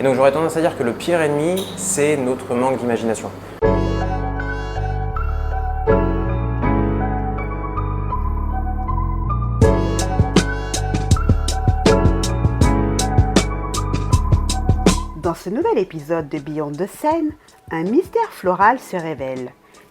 Donc j'aurais tendance à dire que le pire ennemi, c'est notre manque d'imagination. Dans ce nouvel épisode de Beyond the Scène, un mystère floral se révèle.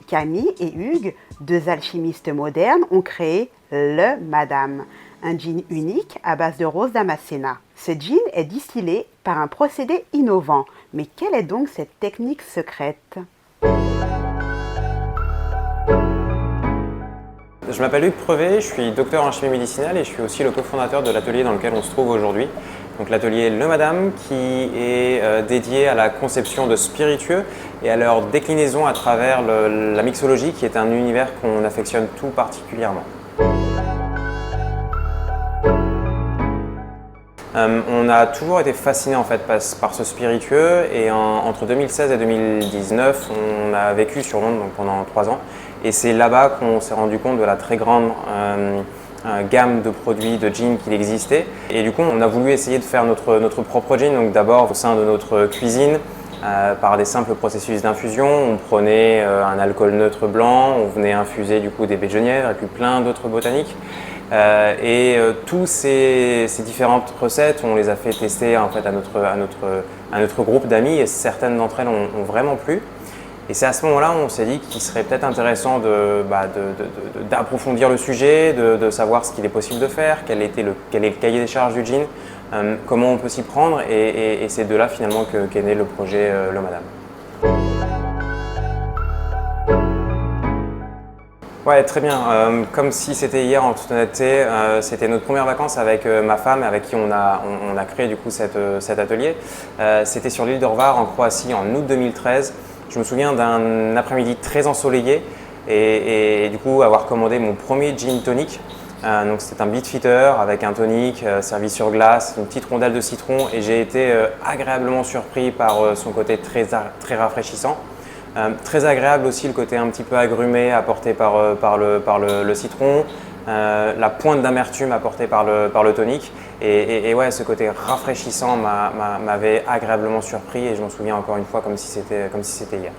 Camille et Hugues, deux alchimistes modernes, ont créé le Madame, un gin unique à base de rose damascena. Ce gin est distillé par un procédé innovant. Mais quelle est donc cette technique secrète ? Je m'appelle Hugues Prevet, je suis docteur en chimie médicinale et je suis aussi le cofondateur de l'atelier dans lequel on se trouve aujourd'hui. Donc l'atelier Le Madame qui est dédié à la conception de spiritueux et à leur déclinaison à travers la mixologie qui est un univers qu'on affectionne tout particulièrement. On a toujours été fasciné en fait par ce spiritueux et entre 2016 et 2019 on a vécu sur Londres donc pendant 3 ans et c'est là-bas qu'on s'est rendu compte de la très grande gamme de produits de gin qu'il existait et du coup on a voulu essayer de faire notre propre gin, donc d'abord au sein de notre cuisine par des simples processus d'infusion. On prenait un alcool neutre blanc, on venait infuser du coup des baies de genièvre et puis plein d'autres botaniques. Tous ces différentes recettes, on les a fait tester en fait, à notre groupe d'amis et certaines d'entre elles ont vraiment plu. Et c'est à ce moment-là où on s'est dit qu'il serait peut-être intéressant d'approfondir le sujet, de savoir ce qu'il est possible de faire, quel est le cahier des charges du gin, comment on peut s'y prendre et c'est de là finalement qu'est né le projet Le Madame. Ouais, très bien. Comme si c'était hier en toute honnêteté, c'était notre première vacances avec ma femme avec qui on a créé du coup cet atelier. C'était sur l'île d'Horvar en Croatie en août 2013. Je me souviens d'un après-midi très ensoleillé et du coup avoir commandé mon premier gin tonic. Donc c'était un Beefeater avec un tonic servi sur glace, une petite rondelle de citron et j'ai été agréablement surpris par son côté très rafraîchissant. Très agréable aussi le côté un petit peu agrumé apporté par le citron, la pointe d'amertume apportée par le tonic et ouais, ce côté rafraîchissant m'avait agréablement surpris et je m'en souviens encore une fois comme si c'était hier.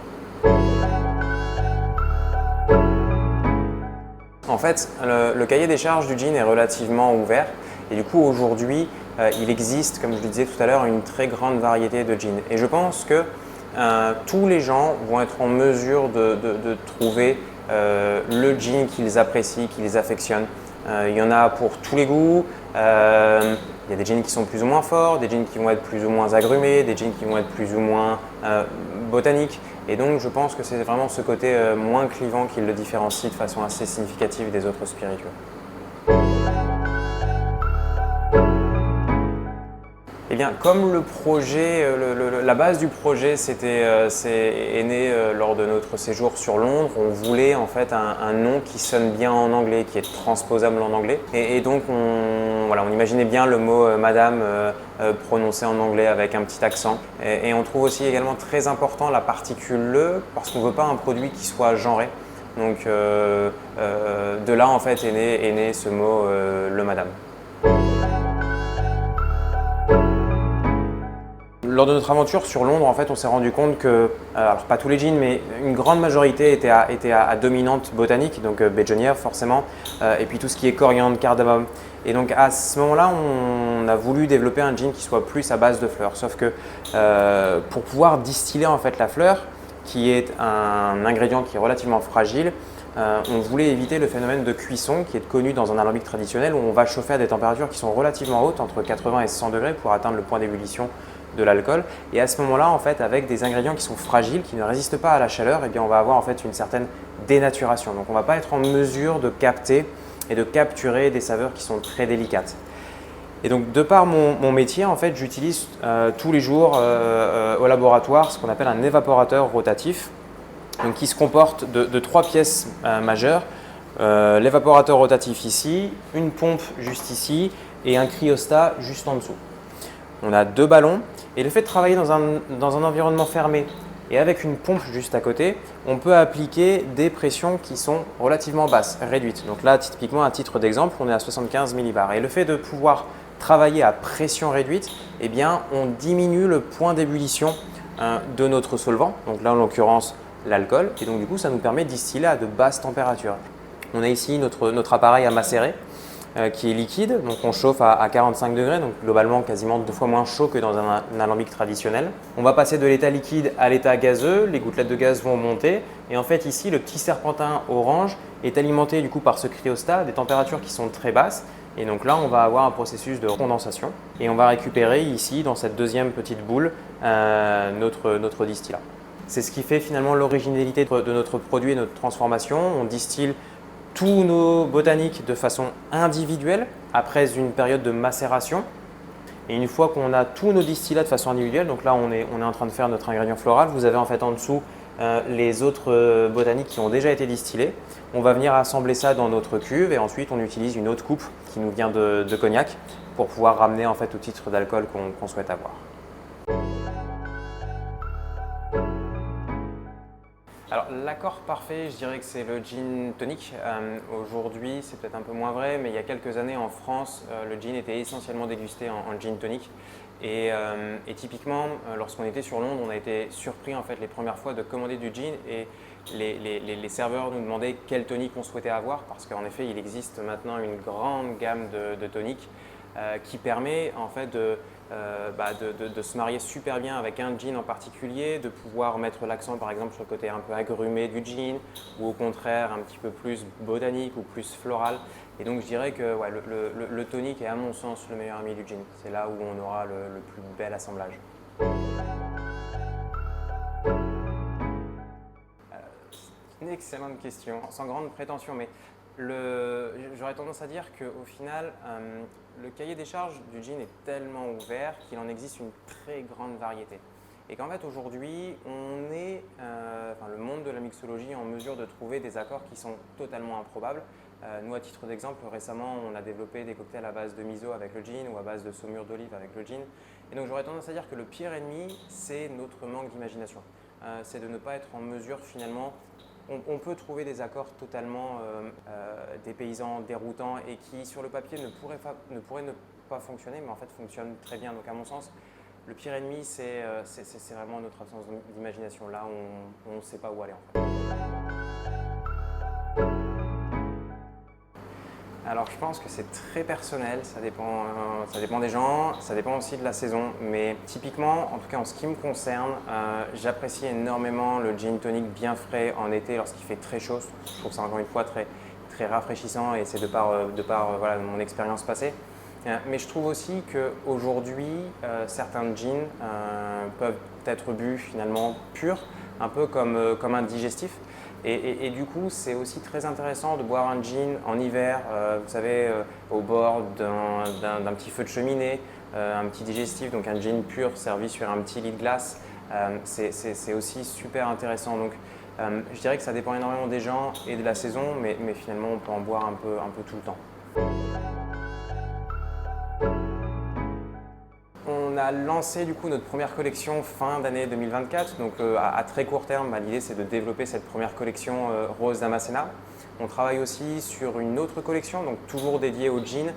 En fait, le cahier des charges du gin est relativement ouvert et du coup aujourd'hui il existe, comme je le disais tout à l'heure, une très grande variété de gins et je pense que tous les gens vont être en mesure de trouver le gin qu'ils apprécient, qu'ils affectionnent. Il y en a pour tous les goûts. Il y a des gins qui sont plus ou moins forts, des gins qui vont être plus ou moins agrumés, des gins qui vont être plus ou moins botaniques. Et donc je pense que c'est vraiment ce côté moins clivant qui le différencie de façon assez significative des autres spiritueux. Eh bien, comme le projet, la base du projet est née lors de notre séjour sur Londres, on voulait en fait un nom qui sonne bien en anglais, qui est transposable en anglais. Et donc on imaginait bien le mot Madame prononcé en anglais avec un petit accent. Et on trouve aussi également très important la particule le, parce qu'on ne veut pas un produit qui soit genré. Donc de là en fait est né ce mot le Madame. Lors de notre aventure sur Londres, en fait, on s'est rendu compte que, alors pas tous les gins, mais une grande majorité était à dominante botanique, donc baies de genièvre forcément, et puis tout ce qui est coriandre, cardamome. Et donc à ce moment-là, on a voulu développer un gin qui soit plus à base de fleurs. Sauf que pour pouvoir distiller en fait la fleur, qui est un ingrédient qui est relativement fragile, on voulait éviter le phénomène de cuisson qui est connu dans un alambic traditionnel où on va chauffer à des températures qui sont relativement hautes, entre 80 et 100 degrés pour atteindre le point d'ébullition de l'alcool. Et à ce moment-là, en fait, avec des ingrédients qui sont fragiles, qui ne résistent pas à la chaleur, eh bien, on va avoir en fait une certaine dénaturation. Donc on ne va pas être en mesure de capter et de capturer des saveurs qui sont très délicates. Et donc de par mon métier, en fait, j'utilise tous les jours au laboratoire ce qu'on appelle un évaporateur rotatif, donc qui se comporte de 3 pièces majeures. L'évaporateur rotatif ici, une pompe juste ici et un cryostat juste en dessous. On a 2 ballons et le fait de travailler dans un environnement fermé et avec une pompe juste à côté, on peut appliquer des pressions qui sont relativement basses, réduites. Donc là, typiquement, à titre d'exemple, on est à 75 millibars. Et le fait de pouvoir travailler à pression réduite, eh bien, on diminue le point d'ébullition de notre solvant, donc là en l'occurrence l'alcool, et donc du coup ça nous permet de distiller à de basses températures. On a ici notre appareil à macérer qui est liquide, donc on chauffe à 45 degrés, donc globalement quasiment 2 fois moins chaud que dans un alambic traditionnel. On va passer de l'état liquide à l'état gazeux, les gouttelettes de gaz vont monter et en fait ici le petit serpentin orange est alimenté du coup par ce cryostat à des températures qui sont très basses. Et donc là, on va avoir un processus de condensation et on va récupérer ici, dans cette deuxième petite boule, notre distillat. C'est ce qui fait finalement l'originalité de notre produit et notre transformation. On distille tous nos botaniques de façon individuelle après une période de macération. Et une fois qu'on a tous nos distillats de façon individuelle, donc là on est en train de faire notre ingrédient floral, vous avez en fait en dessous les autres botaniques qui ont déjà été distillées. On va venir assembler ça dans notre cuve et ensuite on utilise une autre coupe qui nous vient de cognac pour pouvoir ramener en fait au titre d'alcool qu'on souhaite avoir. Alors l'accord parfait, je dirais que c'est le gin tonic. Aujourd'hui, c'est peut-être un peu moins vrai, mais il y a quelques années en France, le gin était essentiellement dégusté en gin tonic. Et typiquement, lorsqu'on était sur Londres, on a été surpris en fait les premières fois de commander du gin et les serveurs nous demandaient quel tonic on souhaitait avoir parce qu'en effet, il existe maintenant une grande gamme de toniques qui permet en fait de se marier super bien avec un gin en particulier, de pouvoir mettre l'accent par exemple sur le côté un peu agrumé du gin ou au contraire un petit peu plus botanique ou plus floral. Et donc je dirais que ouais, le tonic est à mon sens le meilleur ami du gin. C'est là où on aura le plus bel assemblage. C'est une excellente question, sans grande prétention, mais j'aurais tendance à dire qu'au final, le cahier des charges du gin est tellement ouvert qu'il en existe une très grande variété. Et qu'en fait aujourd'hui, on est, le monde de la mixologie, en mesure de trouver des accords qui sont totalement improbables. Nous, à titre d'exemple, récemment, on a développé des cocktails à base de miso avec le gin ou à base de saumure d'olive avec le gin. Et donc j'aurais tendance à dire que le pire ennemi, c'est notre manque d'imagination. C'est de ne pas être en mesure finalement. On peut trouver des accords totalement dépaysants, déroutants et qui sur le papier ne pourraient ne pas fonctionner, mais en fait fonctionnent très bien. Donc à mon sens, le pire ennemi, c'est vraiment notre absence d'imagination. Là, on ne sait pas où aller en fait. Alors je pense que c'est très personnel, ça dépend des gens, ça dépend aussi de la saison. Mais typiquement, en tout cas en ce qui me concerne, j'apprécie énormément le gin tonic bien frais en été lorsqu'il fait très chaud. Je trouve ça encore une fois très, très rafraîchissant et c'est de par voilà, mon expérience passée. Mais je trouve aussi qu'aujourd'hui, certains gins peuvent être bu finalement purs, un peu comme un digestif. Et du coup, c'est aussi très intéressant de boire un gin en hiver, vous savez, au bord d'un petit feu de cheminée, un petit digestif, donc un gin pur servi sur un petit lit de glace. C'est aussi super intéressant. Donc, je dirais que ça dépend énormément des gens et de la saison, mais finalement, on peut en boire un peu tout le temps. On a lancé du coup notre première collection fin d'année 2024, donc à très court terme, l'idée c'est de développer cette première collection Rose Damascena. On travaille aussi sur une autre collection, donc toujours dédiée au gin,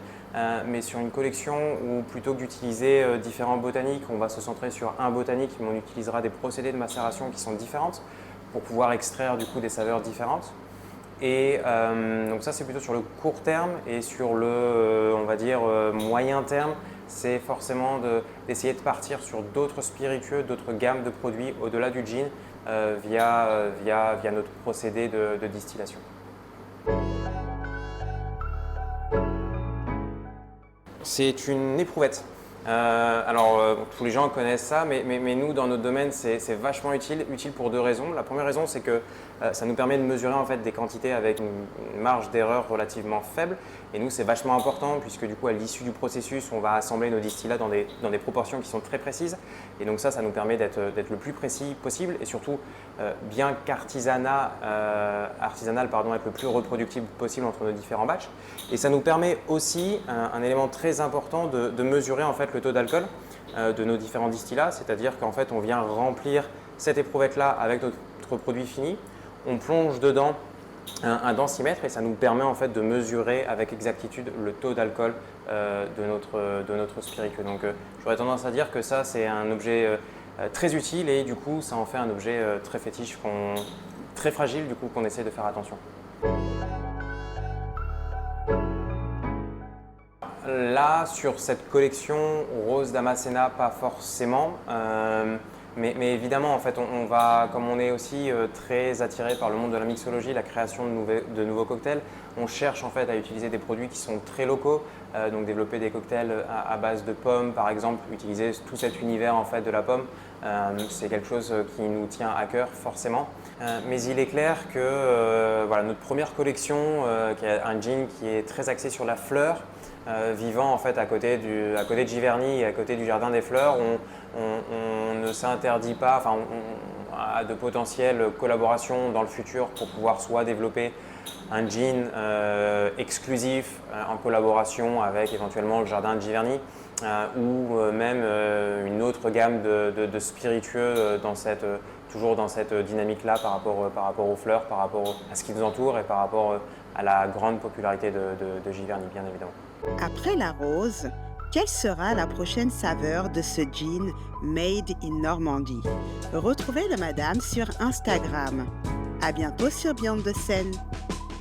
mais sur une collection où plutôt que d'utiliser différents botaniques, on va se centrer sur un botanique, mais on utilisera des procédés de macération qui sont différentes pour pouvoir extraire du coup des saveurs différentes. Et donc ça c'est plutôt sur le court terme et sur le on va dire moyen terme, c'est forcément d'essayer de partir sur d'autres spiritueux, d'autres gammes de produits au-delà du gin via notre procédé de distillation. C'est une éprouvette. Tous les gens connaissent ça, mais nous, dans notre domaine, c'est vachement utile pour deux raisons. La première raison, c'est que ça nous permet de mesurer en fait, des quantités avec une marge d'erreur relativement faible. Et nous, c'est vachement important puisque du coup, à l'issue du processus, on va assembler nos distillats dans des proportions qui sont très précises. Et donc ça nous permet d'être le plus précis possible et surtout, bien qu'artisanal, être le plus reproductible possible entre nos différents batchs. Et ça nous permet aussi un élément très important de mesurer en fait, le taux d'alcool de nos différents distillats, c'est-à-dire qu'en fait, on vient remplir cette éprouvette-là avec notre produit fini. On plonge dedans un densimètre et ça nous permet en fait de mesurer avec exactitude le taux d'alcool de notre spiritueux. Donc j'aurais tendance à dire que ça c'est un objet très utile et du coup ça en fait un objet très fétiche, très fragile du coup qu'on essaie de faire attention. Là, sur cette collection Rose Damascena, pas forcément. Mais évidemment, en fait, on va, comme on est aussi très attiré par le monde de la mixologie, la création de nouveaux cocktails, on cherche en fait à utiliser des produits qui sont très locaux, donc développer des cocktails à base de pommes, par exemple, utiliser tout cet univers en fait de la pomme, c'est quelque chose qui nous tient à cœur forcément. Mais il est clair que voilà, notre première collection, qui est un gin qui est très axé sur la fleur, vivant en fait à côté de Giverny et à côté du Jardin des Fleurs, on ne s'interdit pas, enfin, à de potentielles collaborations dans le futur pour pouvoir soit développer un gin exclusif en collaboration avec éventuellement le Jardin de Giverny ou même une autre gamme de spiritueux toujours dans cette dynamique-là par rapport aux fleurs, par rapport à ce qui nous entoure et par rapport à la grande popularité de Giverny, bien évidemment. Après la rose, quelle sera la prochaine saveur de ce gin made in Normandie? Retrouvez le madame sur Instagram. À bientôt sur Beyond the Scène.